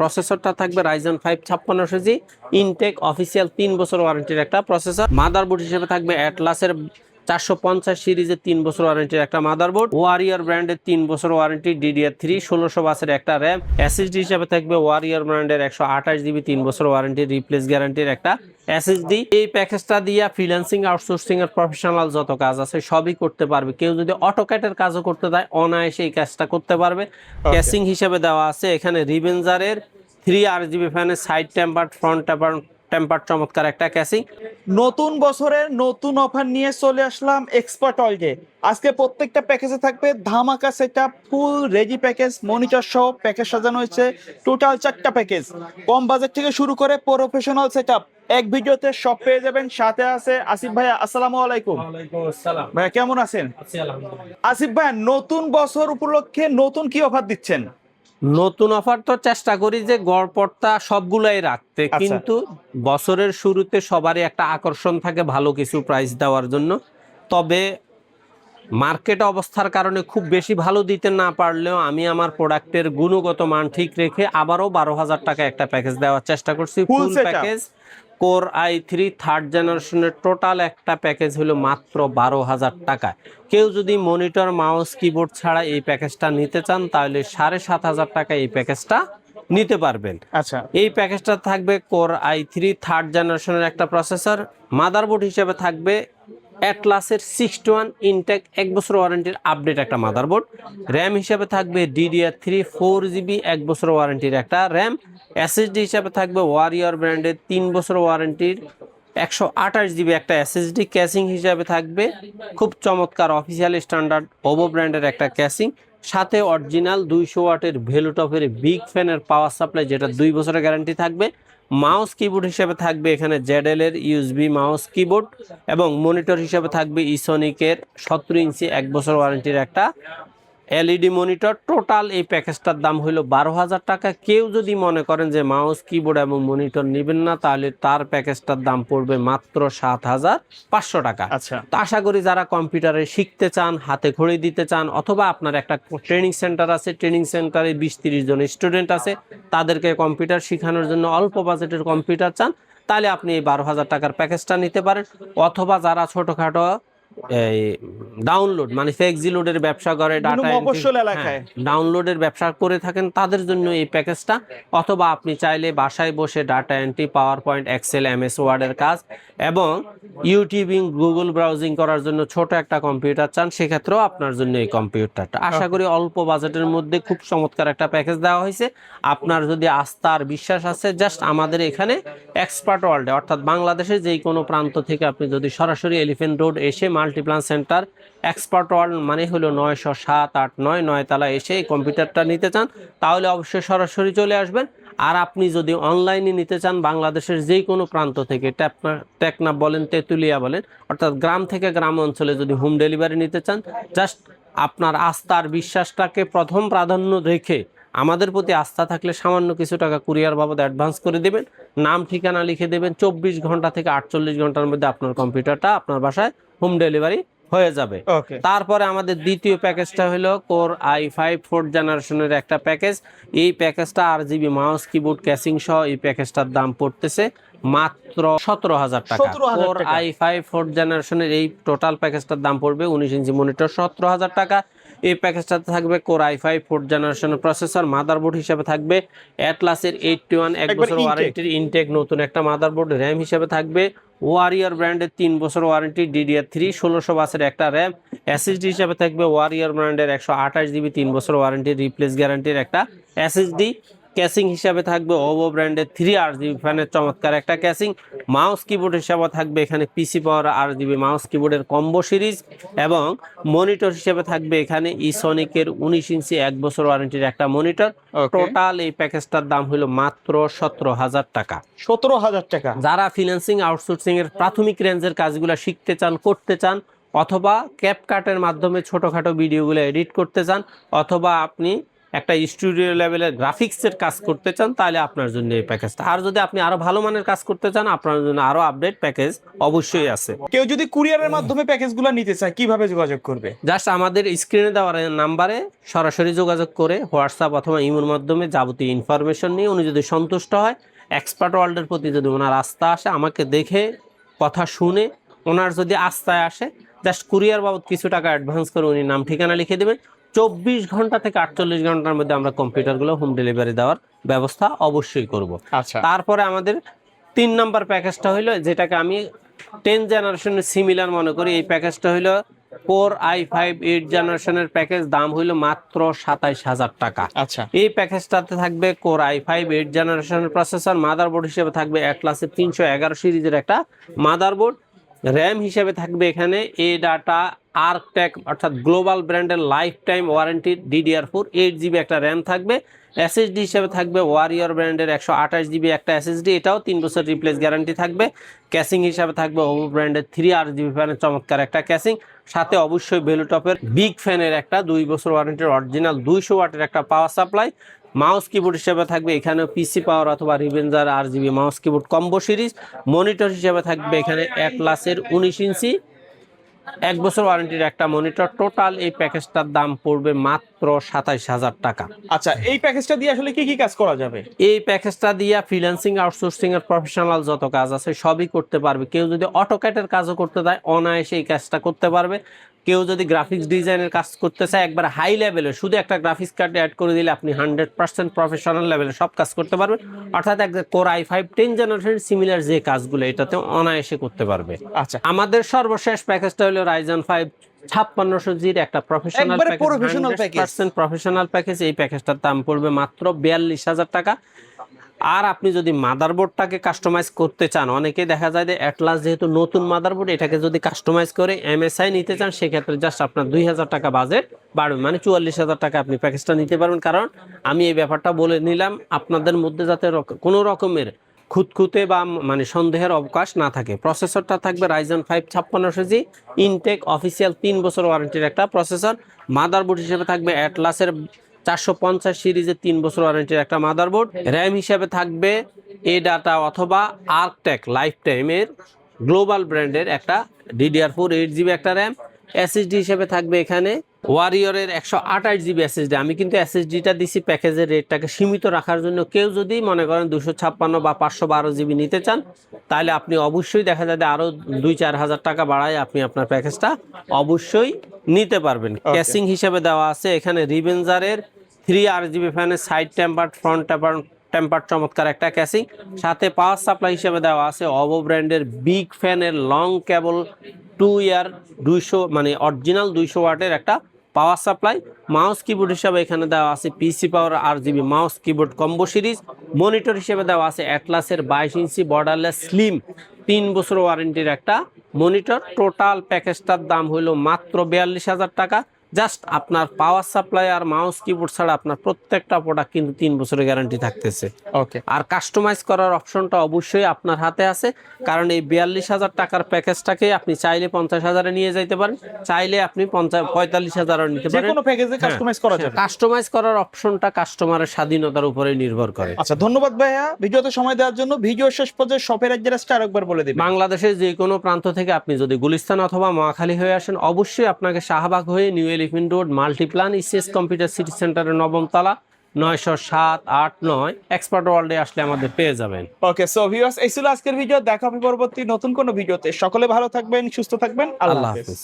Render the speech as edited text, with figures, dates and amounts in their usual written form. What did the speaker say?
প্রসেসরটা থাকবে Ryzen 5 5600G intact official 3 বছর ওয়ারেন্টির একটা প্রসেসর। মাদারবোর্ড হিসেবে থাকবে অ্যাটলাসের 450 সিরিজের 3 বছর ওয়ারেন্টির একটা মাদারবোর্ড, ওয়ারিয়র ব্র্যান্ডের 3 বছর ওয়ারেন্টি, DDR3 1600 বাসের একটা র্যাম, এসএসডি হিসেবে থাকবে ওয়ারিয়র ব্র্যান্ডের 128 জিবি 3 বছর ওয়ারেন্টি রিপ্লেস গ্যারান্টির একটা এসএসডি। এই প্যাকেজটা দিয়ে ফ্রিল্যান্সিং আউটসোর্সিং এর প্রফেশনাল যত কাজ আছে সবই করতে পারবে। কেউ যদি অটোক্যাটের কাজও করতে দেয় অনায়াসে এই কাজটা করতে পারবে। ক্যাসিং হিসেবে দেওয়া আছে এখানে রিভেঞ্জারের 3 RGB ফ্যানের সাইড টেম্পার্ড ফ্রন্ট টেম্পার চমৎকার একটা ক্যাসিং। নতুন বছরের নতুন অফার নিয়ে চলে আসলাম এক্সপার্ট ওয়ার্ল্ডে। আজকে প্রত্যেকটা প্যাকেজে থাকবে ধামাকা setup, full ready package, monitor সহ প্যাকেজ সাজানো হয়েছে। টোটাল 4টা প্যাকেজ, কম বাজেট থেকে শুরু করে প্রফেশনাল সেটআপ এক ভিডিওতে সব পেয়ে যাবেন। সাথে আছে আসিফ ভাইয়া। আসসালামু আলাইকুম। ওয়ালাইকুম আসসালাম। ভাইয়া কেমন আছেন? আছি আলহামদুলিল্লাহ। আসিফ ভাইয়া, নতুন বছর উপলক্ষে নতুন কি অফার দিচ্ছেন? নতুন অফার তো চেষ্টা করি যে গড়পড়তা সবগুলাই রাখতে, কিন্তু বছরের শুরুতে সবারই একটা আকর্ষণ থাকে ভালো কিছু প্রাইস দেওয়ার জন্য। তবে মার্কেট অবস্থার কারণে খুব বেশি ভালো দিতে না পারলেও আমি আমার প্রোডাক্টের গুণগত মান ঠিক রেখে আবারও 12,000 টাকা একটা প্যাকেজ দেওয়ার চেষ্টা করছি। Full package core i3 third জেনারেশনের টোটাল একটা প্যাকেজ হলো মাত্র 12,000 টাকা। কেউ যদি মনিটর মাউস কিবোর্ড ছাড়া এই প্যাকেজটা নিতে চান তাহলে 7,500 টাকা এই প্যাকেজটা নিতে পারবেন। আচ্ছা, এই প্যাকেজটা থাকবে কোর i3 থার্ড জেনারেশনের একটা প্রসেসর, মাদারবোর্ড হিসেবে থাকবে অ্যাটলাসের 61 ইনটেক 1 বছর ওয়ারেন্টির আপডেট একটা মাদারবোর্ড, র্যাম হিসেবে থাকবে DDR3 4GB 1 বছর ওয়ারেন্টির একটা র্যাম, এসএসডি হিসেবে থাকবে ওয়ারিয়র ব্র্যান্ডের 3 বছর ওয়ারেন্টির 128GB একটা এসএসডি, ক্যাসিং হিসাবে থাকবে খুব চমৎকার অফিসিয়াল স্ট্যান্ডার্ড ওভো ব্র্যান্ডের একটা ক্যাসিং, সাথে অরিজিনাল 200 ওয়াটের ভেলুটপের বিগ ফ্যানের পাওয়ার সাপ্লাই যেটা 2 বছরের গ্যারান্টি থাকবে। মাউস কিবোর্ড হিসেবে থাকবে এখানে জেডএল এর ইউএসবি মাউস কিবোর্ড, এবং মনিটর হিসেবে থাকবে ইসোনিকের 17 ইঞ্চি 1 বছর ওয়ারেন্টির একটা এলইডি মনিটর। টোটাল এই প্যাকেজটার দাম হলো 12,000 টাকা। কেউ যদি মনে করেন যে মাউস কিবোর্ড এবং মনিটর নেবেন না তাহলে তার প্যাকেজটার দাম পড়বে মাত্র 7,500 টাকা। আচ্ছা, তো আশা করি যারা কম্পিউটারে শিখতে চান, হাতে খড়ি দিতে চান, অথবা আপনার একটা ট্রেনিং সেন্টার আছে, ট্রেনিং সেন্টারে 20-30 জন স্টুডেন্ট আছে, তাদেরকে কম্পিউটার শেখানোর জন্য অল্প বাজেটের কম্পিউটার চান, তাহলে আপনি এই 12,000 টাকার প্যাকেজটা নিতে পারেন। অথবা যারা ছোটখাটো এই ডাউনলোড মানে ফ্লেক্সি লোডের ব্যবসা করে, ডাটা ডাউনলোডের ব্যবসা করে থাকেন তাদের জন্য এই প্যাকেজটা। অথবা আপনি চাইলে বাসায় বসে data entry, PowerPoint, Excel, MS ওয়ার্ডের কাজ এবং ইউটিউবিং, গুগল ব্রাউজিং করার জন্য ছোট একটা কম্পিউটার চান, সেক্ষেত্রেও আপনার জন্য এই কম্পিউটারটা। আশা করি অল্প বাজেটের মধ্যে খুব চমৎকার একটা প্যাকেজ দেওয়া হয়েছে। আপনার যদি আস্থা আর বিশ্বাস আছে, জাস্ট আমাদের এখানে এক্সপার্ট ওয়ার্ল্ডে অর্থাৎ বাংলাদেশের যেই কোনো প্রান্ত থেকে আপনি যদি সরাসরি এলিফ্যান্ট রোড এসে মাল্টিপ্লান সেন্টার এক্সপার্ট ওয়ার্ল্ড মানে হলো 907-8-9 9তলা এসে এই কম্পিউটারটা নিতে চান তাহলে অবশ্যই সরাসরি চলে আসবেন। আর আপনি যদি অনলাইনে নিতে চান বাংলাদেশের যেই কোনো প্রান্ত থেকে, টেকনাফ বলেন, তেঁতুলিয়া বলেন, অর্থাৎ গ্রাম থেকে গ্রাম অঞ্চলে যদি হোম ডেলিভারি নিতে চান, জাস্ট আপনার আস্থার বিশ্বাসটাকে প্রথম প্রাধান্য রেখে আমাদের প্রতি আস্থা থাকলে সামান্য কিছু টাকা কুরিয়ার বাবদ অ্যাডভান্স করে দেবেন, নাম ঠিকানা লিখে দেবেন, 24 ঘন্টা থেকে 48 ঘন্টার মধ্যে আপনার কম্পিউটারটা আপনার বাসায় হোম ডেলিভারি হয়ে যাবে। তারপরে আমাদের দ্বিতীয় প্যাকেজটা হলো কোর i5 4th জেনারেশনের একটা প্যাকেজ। এই প্যাকেজটা RGB মাউস কিবোর্ড ক্যাসিং সহ এই প্যাকেজটার দাম পড়তেছে মাত্র 17,000 টাকা। কোর i5 4th জেনারেশনের এই টোটাল প্যাকেজটার দাম পড়বে 19 ইঞ্চি মনিটর 17,000 টাকা। এই প্যাকেজটাতে থাকবে কোর i5 4th জেনারেশনের প্রসেসর, মাদারবোর্ড হিসেবে থাকবে অ্যাটলাসের 81 1 বছর ওয়ারেন্টির ইনটেক নতুন একটা মাদারবোর্ড, র্যাম হিসেবে থাকবে ওয়ারিয়র ব্র্যান্ডের 3 বছর ওয়ারেন্টি, DDR3 1600 বাসের একটা র্যাম, এসএসডি হিসেবে থাকবে ওয়ারিয়র ব্র্যান্ডের 128GB 3 বছর ওয়ারেন্টি রিপ্লেস গ্যারান্টির একটা এসএসডি, ক্যাসিং হিসাবে থাকবে ওভো ব্র্যান্ডের 3 RGB ফ্যানের চমৎকার একটা ক্যাসিং, মাউস কিবোর্ড হিসাবে থাকবে এখানে পিসি পাওয়ার RGB মাউস কিবোর্ডের কম্বো সিরিজ, এবং মনিটর হিসেবে থাকবে এখানে ইসোনিকের 19 ইঞ্চি 1 বছর ওয়ারেন্টির একটা মনিটর। টোটাল এই প্যাকেজটার দাম হলো মাত্র 17,000 টাকা। 17,000 টাকা। যারা ফ্রিল্যান্সিং আউটসোর্সিং এর প্রাথমিক রেঞ্জের কাজগুলো শিখতে চান, করতে চান, অথবা ক্যাপকাটের মাধ্যমে ছোটখাটো ভিডিওগুলো এডিট করতে চান, অথবা আপনি একটা স্টুডিও লেভেলের গ্রাফিক্সের কাজ করতে চান, তাহলে আপনার জন্য এই প্যাকেজটা। আর যদি আপনি আরো ভালো মানের কাজ করতে চান, আপনার জন্য আরো আপডেট প্যাকেজ অবশ্যই আছে। কেউ যদি কুরিয়ারের মাধ্যমে প্যাকেজগুলো নিতে চায় কিভাবে যোগাযোগ করবে? জাস্ট আমাদের স্ক্রিনে দেওয়া নাম্বারে সরাসরি যোগাযোগ করে হোয়াটসঅ্যাপ অথবা ইমোর মাধ্যমে যাবতীয় ইনফরমেশন নিয়ে উনি যদি সন্তুষ্ট হয়, এক্সপার্ট ওয়ার্ল্ডের প্রতি যদি ওনার আস্থা আসে, আমাকে দেখে কথা শুনে ওনার যদি আস্থায় আসে, জাস্ট কুরিয়ার বাবদ কিছু টাকা অ্যাডভান্স করে উনি নাম ঠিকানা লিখে দেবেন। 24 ঘন্টা থেকে 48 ঘন্টার মধ্যে আমরা কম্পিউটারগুলো হোম ডেলিভারি দেওয়ার ব্যবস্থা অবশ্যই করব। আচ্ছা, তারপরে আমাদের 3 নাম্বার প্যাকেজটা হইলো, যেটাকে আমি 10 জেনারেশনের সিমিলার মনে করি, এই প্যাকেজটা হইলো Core i5 8 জেনারেশনের প্যাকেজ, দাম হইলো মাত্র 27,000 টাকা। আচ্ছা, এই প্যাকেজটাতে থাকবে Core i5 8 জেনারেশনের প্রসেসর, মাদারবোর্ড হিসেবে থাকবে অ্যাটলাসের 311 সিরিজের একটা মাদারবোর্ড, র্যাম হিসেবে থাকবে এখানে ADATA আর্কটেক অর্থাৎ গ্লোবাল ব্র্যান্ডের life time warranty DDR4 8GB একটা র্যাম থাকবে। এসএসডি হিসেবে থাকবে ওয়ারিয়র ব্র্যান্ডের 128GB একটা এসএসডি, এটাও 3 বছর রিপ্লেস গ্যারান্টি থাকবে। ক্যাসিং হিসাবে থাকবে ওভো ব্র্যান্ডের 3RGB ফ্যানের চমৎকার একটা ক্যাসিং, সাথে অবশ্যই বেলুটপের বিগ ফ্যানের একটা 2 বছর ওয়ারেন্টির অরিজিনাল 200 ওয়াটের একটা পাওয়ার সাপ্লাই। মাউস কিবোর্ড হিসেবে থাকবে এখানে পিসি পাওয়ার অথবা রিভেঞ্জার RGB mouse keyboard combo series. Monitor হিসেবে থাকবে এখানে অ্যাটলাসের 19 ইঞ্চি 1 বছর ওয়ারেন্টির একটা মনিটর। টোটাল এই প্যাকেজটার দাম পড়বে মাত্র 27,000 টাকা। আচ্ছা, এই প্যাকেজটা দিয়ে আসলে কি কি কাজ করা যাবে? এই প্যাকেজটা দিয়ে ফ্রিল্যান্সিং, আউটসোর্সিং এর প্রফেশনাল যত কাজ আছে সবই করতে পারবে। কেউ যদি অটোক্যাটের কাজও করতে চায় অনায়াসে এই কাজটা করতে পারবে। কেউ যদি গ্রাফিক্স ডিজাইনের কাজ করতে চায় একবার হাই লেভেলে, শুধু একটা গ্রাফিক্স কার্ড অ্যাড করে দিলে আপনি 100% প্রফেশনাল লেভেলে সব কাজ করতে পারবেন। অর্থাৎ এক Core i5 10 জেনারেশন সিমিলার যে কাজগুলো এটাতে অনায়াসে করতে পারবে। আচ্ছা, আমাদের সর্বশেষ প্যাকেজটা হলো Ryzen 5 5600G'র একটা প্রফেশনাল একবারে package, professional package। 100% professional package. এই প্যাকেজটার দাম পড়বে মাত্র 42,000 টাকা। আর আপনি যদি মাদারবোর্ডটাকে কাস্টমাইজ করতে চান, অনেকে দেখা যায় যে অ্যাটলাস যেহেতু নতুন মাদারবোর্ড, এটাকে যদি কাস্টমাইজ করে MSI নিতে চান, সেক্ষেত্রে জাস্ট আপনার 2,000 টাকা বাজেট বাড়বে, মানে 44,000 টাকা আপনি প্যাকেজটা নিতে পারবেন। কারণ আমি এই ব্যাপারটা বলে নিলাম আপনাদের মধ্যে যাতে কোনো রকমের খুঁতখুঁতে বা মানে সন্দেহের অবকাশ না থাকে। প্রসেসরটা থাকবে Ryzen 5 5600G ইনটেক অফিসিয়াল 3 বছর ওয়ারেন্টির একটা প্রসেসর। মাদারবোর্ড হিসেবে থাকবে অ্যাটলাসের 450 সিরিজের 3 বছর ওয়ারেন্টির একটা মাদারবোর্ড। র্যাম হিসেবে থাকবে ADATA অথবা আর্কটেক লাইফ টাইমের গ্লোবাল ব্র্যান্ডের একটা DDR4 8GB একটা র্যাম। এসএসডি হিসেবে থাকবে এখানে ওয়ারিয়রের 128GB এসএসডি। আমি কিন্তু এসএসডিটা দিছি প্যাকেজের রেটটাকে সীমিত রাখার জন্য। কেউ যদি মনে করেন 256 বা 512GB নিতে চান, তাহলে আপনি অবশ্যই দেখা যায় আরো 2-4 হাজার টাকা বাড়ায় আপনি আপনার প্যাকেজটা অবশ্যই নিতে পারবেন। ক্যাসিং হিসেবে দেওয়া আছে এখানে রিভেঞ্জারের 3RGB ফ্যানের সাইড টেম্পার ফ্রন্ট টেম্পার চমৎকার একটা ক্যাসিং, সাথে পাওয়ার সাপ্লাই হিসেবে দেওয়া আছে ওভো ব্র্যান্ডের বিগ ফ্যানের লং কেবল 2 ইয়ার 200 মানে অরিজিনাল 200 ওয়াটের একটা পাওয়ার সাপ্লাই। মাউস কিবোর্ড হিসেবে এখানে দেওয়া আছে পিসি পাওয়ার RGB mouse keyboard combo series. Monitor হিসেবে দেওয়া আছে অ্যাটলাসের 22 ইঞ্চি বর্ডারলেস স্লিম 3 বছর ওয়ারেন্টির একটা মনিটর। টোটাল প্যাকেজটার দাম হইল মাত্র 42,000 টাকা। জাস্ট আপনার পাওয়ার সাপ্লাই আর মাউস কিবোর্ড ছাড়া আপনার প্রত্যেকটা প্রোডাক্ট কিন্তু 3 বছরের গ্যারান্টি থাকতেছে। ওকে, আর কাস্টমাইজ করার অপশনটা অবশ্যই আপনার হাতে আছে, কারণ এই 42,000 টাকার প্যাকেজটাকে আপনি চাইলে 50,000-এ নিয়ে যাইতে পারেন, চাইলে আপনি 45,000-ও নিতে যে পারেন। কোনো প্যাকেজে কাস্টমাইজ করা যাবে। কাস্টমাইজ করার অপশনটা কাস্টমারের স্বাধীনতার উপরে নির্ভর করে। আচ্ছা, ধন্যবাদ ভাইয়া ভিডিওতে সময় দেওয়ার জন্য। ভিডিও শেষ পর্যায়ে শপের অ্যাড্রেসটা আরেকবার বলে দিবেন। বাংলাদেশের যে কোনো প্রান্ত থেকে আপনি যদি গুলিস্তান অথবা মহাখালী হয়ে আসেন, অবশ্যই আপনাকে শাহবাগ হয়ে new elephant road Multiplan ECS computer city সেন্টারের 9ম তলা 907, 8, 9 এক্সপার্ট ওয়ার্ল্ডে আসলে আমাদের পেয়ে যাবেন। ওকে, সো ভিউয়ার্স, এই ছিল আজকের ভিডিও। দেখা হবে পরবর্তী নতুন কোনো ভিডিওতে। সকলে ভালো থাকবেন, সুস্থ থাকবেন। আল্লাহ আল্লাহ হাফেজ। হাফেজ।